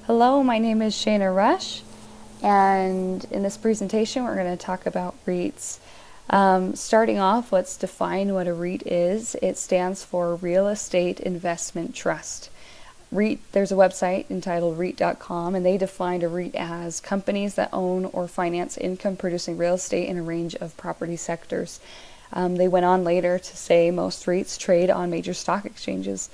Hello, my name is Shayna Rush, and in this presentation we're going to talk about REITs. Starting off, let's define what a REIT is. It stands for Real Estate Investment Trust. There's a website entitled REIT.com, and they defined a REIT as companies that own or finance income-producing real estate in a range of property sectors. They went on later to say most REITs trade on major stock exchanges.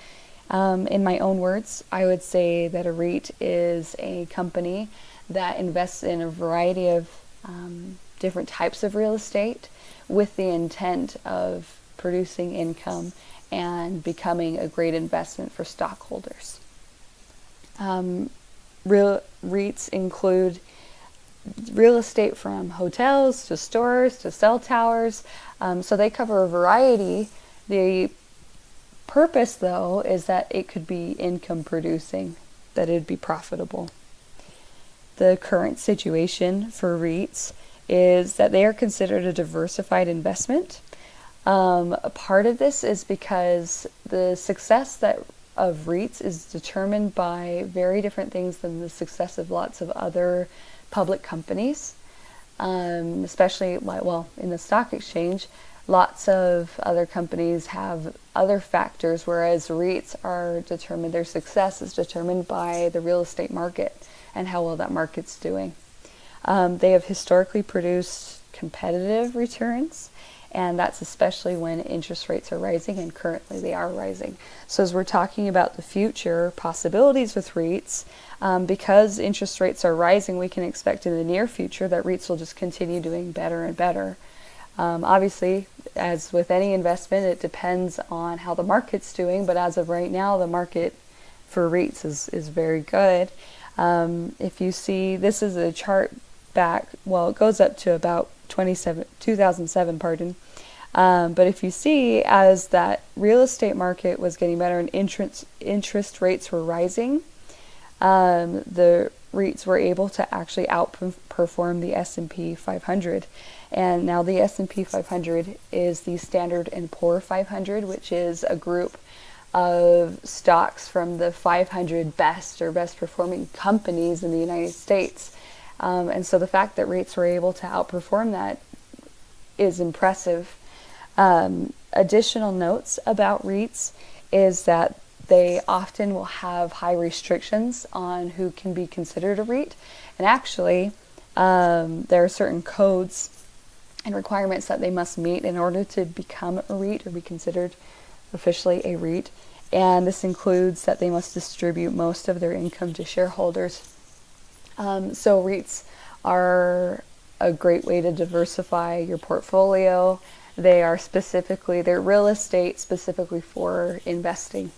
In my own words, I would say that a REIT is a company that invests in a variety of different types of real estate with the intent of producing income and becoming a great investment for stockholders. REITs include real estate from hotels to stores to cell towers, so they cover a variety. The purpose, though, is that it could be income producing, that it'd be profitable. The current situation for REITs is that they are considered a diversified investment. A part of this is because the success of REITs is determined by very different things than the success of lots of other public companies, especially in the stock exchange. Lots of other companies have other factors, whereas REITs are determined, their success is determined by the real estate market and how well that market's doing. They have historically produced competitive returns, and that's especially when interest rates are rising, and currently they are rising. So as we're talking about the future possibilities with REITs, because interest rates are rising, we can expect in the near future that REITs will just continue doing better and better. Obviously, as with any investment, it depends on how the market's doing, but as of right now, the market for REITs is very good. If you see, this is a chart back, it goes up to about 2007, but if you see, as that real estate market was getting better and interest rates were rising, the REITs were able to actually outperform the S&P 500. And now the S&P 500 is the Standard & Poor 500, which is a group of stocks from the 500 best performing companies in the United States. And so the fact that REITs were able to outperform that is impressive. Additional notes about REITs is that they often will have high restrictions on who can be considered a REIT. And actually, there are certain codes and requirements that they must meet in order to become a REIT or be considered officially a REIT. And this includes that they must distribute most of their income to shareholders. So REITs are a great way to diversify your portfolio. They're real estate specifically for investing.